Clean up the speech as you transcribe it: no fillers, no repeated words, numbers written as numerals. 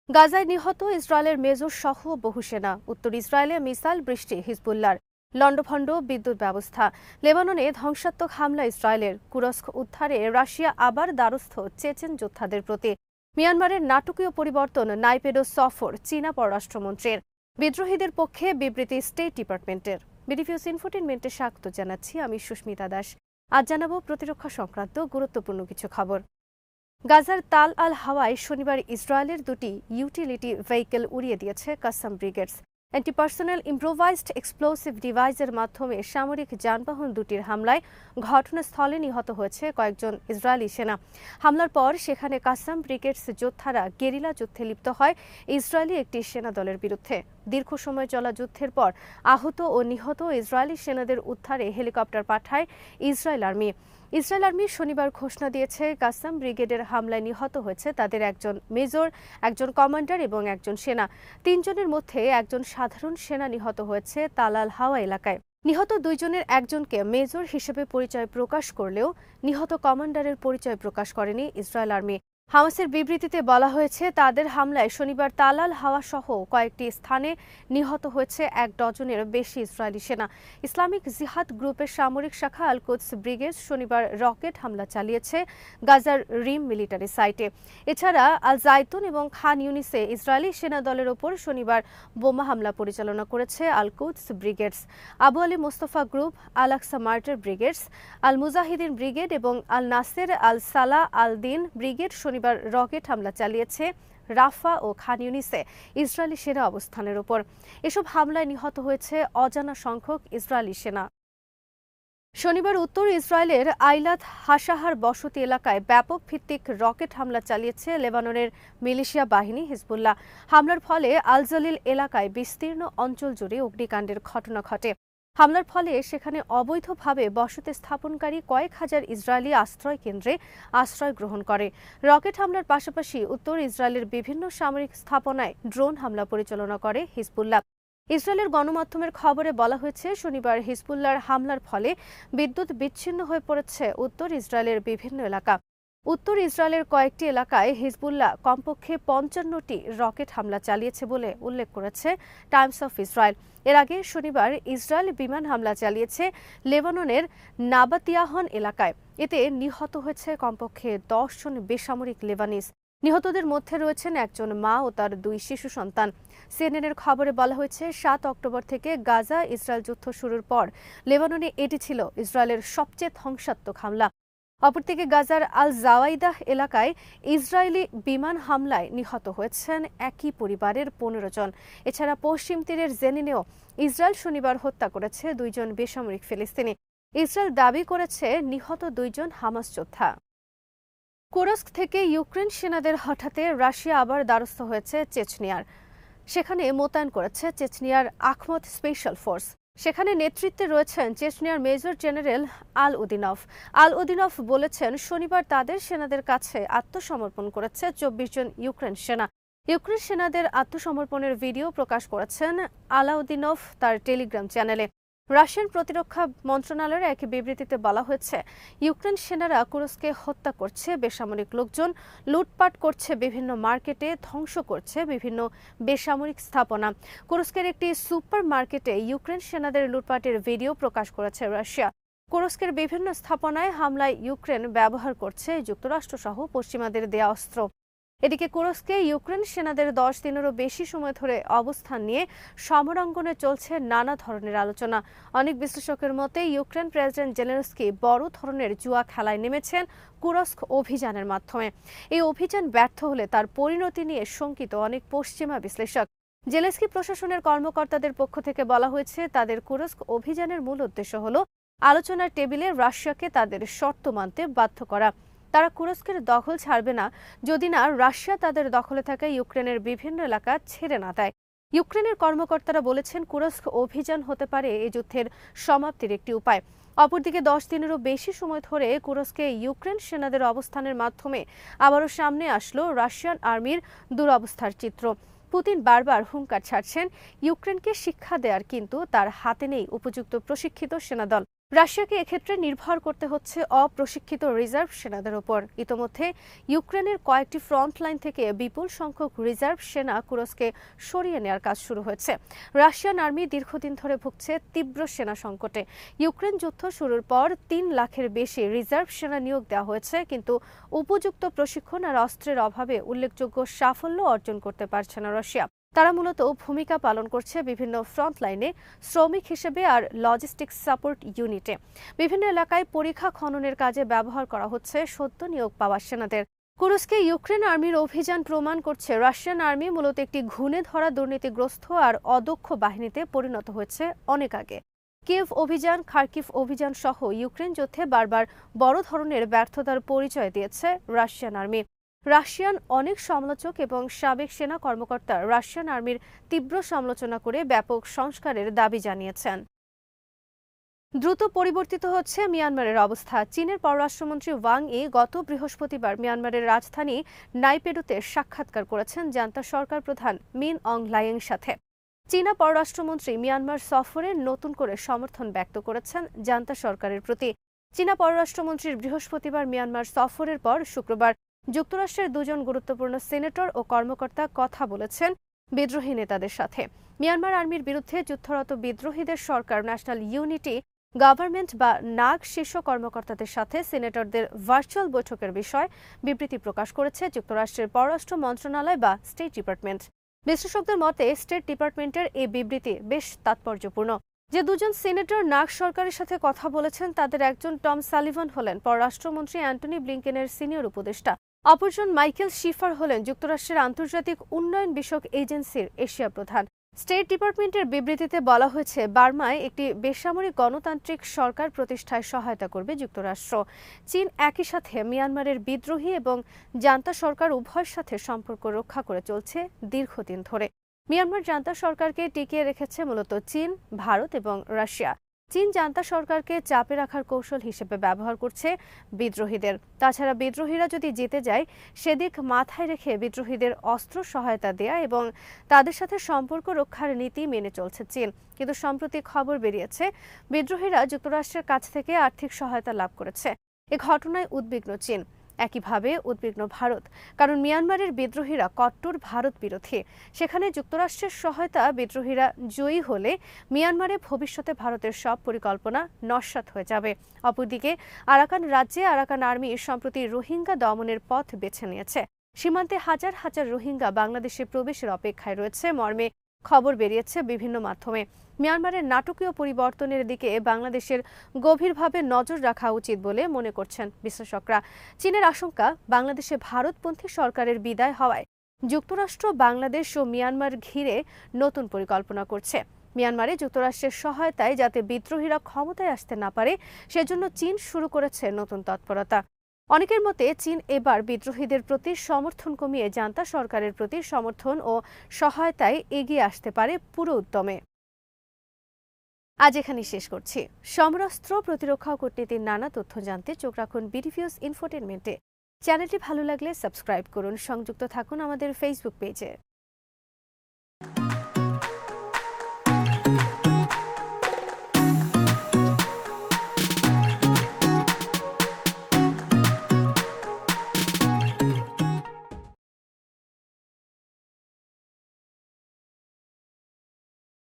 গাজায় নিহত ইসরায়েলের মেজর সহ বহু সেনা। উত্তর ইসরায়েলে মিসাইল বৃষ্টি হিজবুল্লাহর। লণ্ডভণ্ড বিদ্যুৎ ব্যবস্থা। লেবাননে ধ্বংসাত্মক হামলা ইসরায়েলের। কুরস্ক উদ্ধারে রাশিয়া আবার দ্বারস্থ চেচেন যোদ্ধাদের প্রতি। মিয়ানমারের নাটকীয় পরিবর্তন নাইপেডো সফর চীনা পররাষ্ট্রমন্ত্রীর। বিদ্রোহীদের পক্ষে বিবৃতি স্টেট ডিপার্টমেন্টের। বিডিভিউজ ইনফোটেইনমেন্টে স্বাগত জানাচ্ছি, আমি সুস্মিতা দাস। আজ জানাবো প্রতিরক্ষা সংক্রান্ত গুরুত্বপূর্ণ কিছু খবর। গাজার তাল আল হাওয়ায় শনিবার ইসরায়েলের দুটি ইউটিলিটি ভেহিকল উড়িয়ে দিয়েছে কাসাম ব্রিগেডস। অ্যান্টিপার্সোনাল ইম্প্রোভাইজড এক্সপ্লোসিভ ডিভাইসের মাধ্যমে সামরিক যানবাহন দুটির হামলায় ঘটনাস্থলে নিহত হয়েছে কয়েকজন ইসরায়েলি সেনা। হামলার পর সেখানে কাসাম ব্রিগেডস যোদ্ধারা গেরিলা যুদ্ধে লিপ্ত হয় ইসরায়েলি একটি সেনা দলের বিরুদ্ধে। দীর্ঘ সময় চলা যুদ্ধের পর আহত ও নিহত ইসরায়েলি সেনাদের উদ্ধারে হেলিকপ্টার পাঠায় ইসরায়েল আর্মি শনিবার ঘোষণা দিয়েছে, কাসাম ব্রিগেডের হামলায় নিহত হয়েছে তাদের একজন মেজর, একজন কমান্ডার এবং একজন সেনা। তিনজনের মধ্যে একজন সাধারণ সেনা নিহত হয়েছে তাল আল হাওয়া এলাকায়। নিহত দুইজনের একজনকে মেজর হিসেবে পরিচয় প্রকাশ করলেও নিহত কমান্ডারের পরিচয় প্রকাশ করেনি ইসরায়েল আর্মি। হামাসের বিবৃতিতে বলা হয়েছে, তাদের হামলায় শনিবার তাল আল হাওয়া সহ কয়েকটি স্থানে নিহত হয়েছে 1 ডজনেরও বেশি ইসরায়েলি সেনা। ইসলামিক জিহাদ গ্রুপের সামরিক শাখা আল কুদস ব্রিগেড শনিবার রকেট হামলা চালিয়েছে গাজার রিম মিলিটারি সাইটে। এছাড়া আল জাইতুন এবং খান ইউনিসে ইসরায়েলি সেনা দলের ওপর শনিবার বোমা হামলা পরিচালনা করেছে আল কুদস ব্রিগেডস। আবু আলী মোস্তফা গ্রুপ, আল আকসা মার্টার ব্রিগেডস, আল মুজাহিদিন ব্রিগেড এবং আল নাসের আল সালাহ আল দিন ব্রিগেড শনিবার রকেট হামলা চালিয়েছে রাফা ও খান ইউনিসে ইসরায়েলি সেনা অবস্থানের ওপর। এসব হামলায় নিহত হয়েছে অজানা সংখ্যক ইসরায়েলি সেনা। শনিবার উত্তর ইসরায়েলের আইলাত হাসাহার বসতি এলাকায় ব্যাপক ভিত্তিক রকেট হামলা চালিয়েছে লেবাননের মিলিশিয়া বাহিনী হিজবুল্লাহ। হামলার ফলে আল জালিল এলাকায় বিস্তীর্ণ অঞ্চল জুড়ে অগ্নিকাণ্ডের ঘটনা ঘটে। হামলার ফলে সেখানে অবৈধভাবে বসতি স্থাপনকারী কয়েক হাজার ইসরায়েলি আশ্রয় কেন্দ্রে আশ্রয় গ্রহণ করে। রকেট হামলার পাশাপাশি উত্তর ইসরায়েলের বিভিন্ন সামরিক স্থাপনায় ড্রোন হামলা পরিচালনা করে হিজবুল্লাহ। ইসরায়েলের গণমাধ্যমের খবরে বলা হয়েছে, শনিবার হিজবুল্লাহর হামলার ফলে বিদ্যুৎ বিচ্ছিন্ন হয়ে পড়েছে উত্তর ইসরায়েলের বিভিন্ন এলাকা। উত্তর ইসরায়েলের কয়েকটি এলাকায় হিজবুল্লাহ কমপক্ষে 55টি রকেট হামলা চালিয়েছে বলে উল্লেখ করেছে টাইমস অফ ইসরায়েল। এর আগে শনিবার ইসরায়েল বিমান হামলা চালিয়েছে লেবাননের নাবাতিয়াহন এলাকায়। এতে নিহত হয়েছে কমপক্ষে 10 জন বেসামরিক লেবানিজ। নিহতদের মধ্যে রয়েছেন একজন মা ও তার 2 শিশু সন্তান। সিএনএনের খবরে বলা হয়েছে, 7 অক্টোবর থেকে গাজা ইসরায়েল যুদ্ধ শুরুর পর লেবাননে এটি ছিল ইসরায়েলের সবচেয়ে ধ্বংসাত্মক হামলা। অপরদিকে গাজার আল জাওয়াইদাহ এলাকায় ইসরায়েলি বিমান হামলায় নিহত হয়েছেন একই পরিবারের 15 জন। এছাড়া পশ্চিম তীরের জেনিনেও ইসরায়েল শনিবার হত্যা করেছে 2 জন বেসামরিক ফিলিস্তিনি। ইসরায়েল দাবি করেছে নিহত 2 জন হামাস যোদ্ধা। কুরস্ক থেকে ইউক্রেন সেনাদের হঠাতে রাশিয়া আবার দ্বারস্থ হয়েছে চেচনিয়ার। সেখানে মোতায়েন করেছে চেচনিয়ার আখমত স্পেশাল ফোর্স। সেখানে নেতৃত্বে রয়েছেন চেচনিয়ার মেজর জেনারেল আল উদিনভ বলেছেন, শনিবার তাদের সেনাদের কাছে আত্মসমর্পণ করেছে 24 জন ইউক্রেন সেনা। ইউক্রেন সেনাদের আত্মসমর্পণের ভিডিও প্রকাশ করেছেন আলাউদ্দিনভ তার টেলিগ্রাম চ্যানেলে। রাশিয়ান প্রতিরক্ষা মন্ত্রণালয়ের এক বিবৃতিতে বলা হয়েছে, ইউক্রেন সেনারা কুরস্কে হত্যা করছে বেসামরিক লোকজন, লুটপাট করছে বিভিন্ন মার্কেটে, ধ্বংস করছে বিভিন্ন বেসামরিক স্থাপনা। কুরস্কের একটি সুপার মার্কেটে ইউক্রেন সেনাদের লুটপাটের ভিডিও প্রকাশ করেছে রাশিয়া। কুরস্কের বিভিন্ন স্থাপনায় হামলায় ইউক্রেন ব্যবহার করছে যুক্তরাষ্ট্রসহ পশ্চিমাদের দেয়া অস্ত্র। এদিকে কুরস্কে ইউক্রেন সেনাদের 10 দিনেরও বেশি সময় ধরে অবস্থান নিয়ে সমরাঙ্গনে চলছে নানা ধরনের আলোচনা। অনেক বিশ্লেষকের মতে, ইউক্রেন প্রেসিডেন্ট জেলেনস্কি বড় ধরনের জুয়া খেলায় নেমেছেন কুরস্ক অভিযানের মাধ্যমে। এই অভিযান ব্যর্থ হলে তার পরিণতি নিয়ে শঙ্কিত অনেক পশ্চিমা বিশ্লেষক। জেলেনস্কি প্রশাসনের কর্মকর্তাদের পক্ষ থেকে বলা হয়েছে, তাদের কুরস্ক অভিযানের মূল উদ্দেশ্য হল আলোচনার টেবিলে রাশিয়াকে তাদের শর্ত মানতে বাধ্য করা। তারা কুরস্কের দখল ছাড়বে না যদি না রাশিয়া তাদের দখলে থাকা ইউক্রেনের বিভিন্ন এলাকা ছেড়ে না দেয়। ইউক্রেনের কর্মকর্তারা বলেছেন, কুরস্ক অভিযান হতে পারে এই যুদ্ধের সমাপ্তির একটি উপায়। অপরদিকে 10 দিনেরও বেশি সময় ধরে কুরস্কে ইউক্রেন সেনাদের অবস্থানের মাধ্যমে আবারও সামনে আসলো রাশিয়ান আর্মির দুরবস্থার চিত্র। পুতিন বারবার হুঙ্কার ছাড়ছেন ইউক্রেনকে শিক্ষা দেওয়ার, কিন্তু তার হাতে নেই উপযুক্ত প্রশিক্ষিত সেনাদল। রাশিয়াকে এক্ষেত্রে নির্ভর করতে হচ্ছে অপ্রশিক্ষিত রিজার্ভ সেনাদের ওপর। ইতোমধ্যে ইউক্রেনের কয়েকটি ফ্রন্ট লাইন থেকে বিপুল সংখ্যক রিজার্ভ সেনা কুরস্কে সরিয়ে নেওয়ার কাজ শুরু হয়েছে। রাশিয়ান আর্মি দীর্ঘদিন ধরে ভুগছে তীব্র সেনা সংকটে। ইউক্রেন যুদ্ধ শুরুর পর ৩ লাখের বেশি রিজার্ভ সেনা নিয়োগ দেওয়া হয়েছে, কিন্তু উপযুক্ত প্রশিক্ষণ আর অস্ত্রের অভাবে উল্লেখযোগ্য সাফল্য অর্জন করতে পারছে না রাশিয়া। তারা মূলত ভূমিকা পালন করছে বিভিন্ন ফ্রন্ট লাইনে শ্রমিক হিসেবে আর লজিস্টিক্স সাপোর্ট ইউনিটে। বিভিন্ন এলাকায় পরিখা খননের কাজে ব্যবহার করা হচ্ছে সদ্য নিয়োগ পাওয়া সেনাদের। কুরস্কে ইউক্রেন আর্মির অভিযান প্রমাণ করছে রাশিয়ান আর্মি মূলত একটি ঘুণে ধরা দুর্নীতিগ্রস্ত আর অদক্ষ বাহিনীতে পরিণত হয়েছে অনেক আগে। কিয়েভ অভিযান, খার্কিভ অভিযান সহ ইউক্রেন যুদ্ধে বারবার বড় ধরনের ব্যর্থতার পরিচয় দিয়েছে রাশিয়ান আর্মি। রাশিয়ান অনেক সমালোচক এবং সাবেক সেনা কর্মকর্তা রাশিয়ান আর্মির তীব্র সমালোচনা করে ব্যাপক সংস্কারের দাবি জানিয়েছেন। দ্রুত পরিবর্তিত হচ্ছে মিয়ানমারের অবস্থা। চীনের পররাষ্ট্রমন্ত্রী ওয়াং ই গত বৃহস্পতিবার মিয়ানমারের রাজধানী নাইপেডুতে সাক্ষাৎকার করেছেন জান্তা সরকার প্রধান মিন অং লাইয়ের সাথে। চীনা পররাষ্ট্রমন্ত্রী মিয়ানমার সফরে নতুন করে সমর্থন ব্যক্ত করেছেন জান্তা সরকারের প্রতি। চীনা পররাষ্ট্রমন্ত্রীর বৃহস্পতিবার মিয়ানমার সফরের পর শুক্রবার যুক্তরাষ্ট্রের দুজন গুরুত্বপূর্ণ সিনেটর ও কর্মকর্তা কথা বলেছেন বিদ্রোহী নেতাদের সাথে। মিয়ানমার আর্মির বিরুদ্ধে যুদ্ধরত বিদ্রোহীদের সরকার ন্যাশনাল ইউনিটি গভর্নমেন্ট বা নাগ শীর্ষ কর্মকর্তাদের সাথে সিনেটরদের ভার্চুয়াল বৈঠকের বিষয়ে বিবৃতি প্রকাশ করেছে যুক্তরাষ্ট্রের পররাষ্ট্র মন্ত্রণালয় বা স্টেট ডিপার্টমেন্ট। বিশ্লেষকদের মতে স্টেট ডিপার্টমেন্টের এই বিবৃতি বেশ তাৎপর্যপূর্ণ। যে দুজন সিনেটর নাগ সরকারের সাথে কথা বলেছেন তাদের একজন টম সালিভান হলেন পররাষ্ট্রমন্ত্রী অ্যান্টনি ব্লিংকেনের সিনিয়র উপদেষ্টা, অপরজন মাইকেল শিফার হলেন যুক্তরাষ্ট্রের আন্তর্জাতিক উন্নয়ন বিষয়ক এজেন্সির এশিয়া প্রধান। স্টেট ডিপার্টমেন্টের বিবৃতিতে বলা হয়েছে বার্মায় একটি বেসামরিক গণতান্ত্রিক সরকার প্রতিষ্ঠায় সহায়তা করবে যুক্তরাষ্ট্র। চীন একই সাথে মিয়ানমারের বিদ্রোহী এবং জান্তা সরকার উভয়ের সাথে সম্পর্ক রক্ষা করে চলছে দীর্ঘদিন ধরে। মিয়ানমার জান্তা সরকারকে টিকিয়ে রেখেছে মূলত চীন, ভারত এবং রাশিয়া। চীন জান্তা সরকারকে চাপে রাখার কৌশল হিসেবে ব্যবহার করছে বিদ্রোহীদের। তাছাড়া বিদ্রোহীরা যদি জিতে যায় সেদিক মাথায় রেখে বিদ্রোহীদের অস্ত্র সহায়তা দেয়া এবং তাদের সাথে সম্পর্ক রক্ষার নীতি মেনে চলছে চীন। কিন্তু সম্প্রতি খবর বেরিয়েছে বিদ্রোহীরা যুক্তরাষ্ট্রের কাছ থেকে আর্থিক সহায়তা লাভ করেছে। এ ঘটনায় উদ্বিগ্ন চীন, একইভাবে উদ্বিগ্ন ভারত। কারণ মিয়ানমারের বিদ্রোহীরা কট্টর ভারত বিরোধী। সেখানে যুক্তরাষ্ট্রের সহায়তা বিদ্রোহীরা জয়ী হলে মিয়ানমারে ভবিষ্যতে ভারতের সব পরিকল্পনা নস্যাৎ হয়ে যাবে। অপরদিকে আরাকান রাজ্যে আরাকান আর্মি সম্প্রতি রোহিঙ্গা দমনের পথ বেছে নিয়েছে। সীমান্তে হাজার হাজার রোহিঙ্গা বাংলাদেশে প্রবেশের অপেক্ষায় রয়েছে মর্মে খবর বেরিয়েছে বিভিন্ন মাধ্যমে। মিয়ানমারের নাটকীয় পরিবর্তনের দিকে বাংলাদেশের গভীরভাবে নজর রাখা উচিত বলে মনে করছেন বিশ্লেষকরা। চীনের আশঙ্কা বাংলাদেশে ভারতপন্থী সরকারের বিদায় হওয়ায় যুক্তরাষ্ট্র বাংলাদেশ ও মিয়ানমার ঘিরে নতুন পরিকল্পনা করছে। মিয়ানমারে যুক্তরাষ্ট্রের সহায়তায় যাতে বিদ্রোহীরা ক্ষমতায় আসতে না পারে সেজন্য চীন শুরু করেছে নতুন তৎপরতা। অনেকের মতে চীন এবার বিদ্রোহীদের প্রতি সমর্থন কমিয়ে জান্তা সরকারের প্রতি সমর্থন ও সহায়তায় এগিয়ে আসতে পারে পুরো উদ্যমে। আজ এখানে শেষ করছি। সমরাস্ত্র, প্রতিরক্ষা ও কূটনীতির নানা তথ্য জানতে চোখ রাখুন বিডিভিউজ ইনফোটেনমেন্টে। চ্যানেলটি ভালো লাগলে সাবস্ক্রাইব করুন, সংযুক্ত থাকুন আমাদের ফেসবুক পেজে।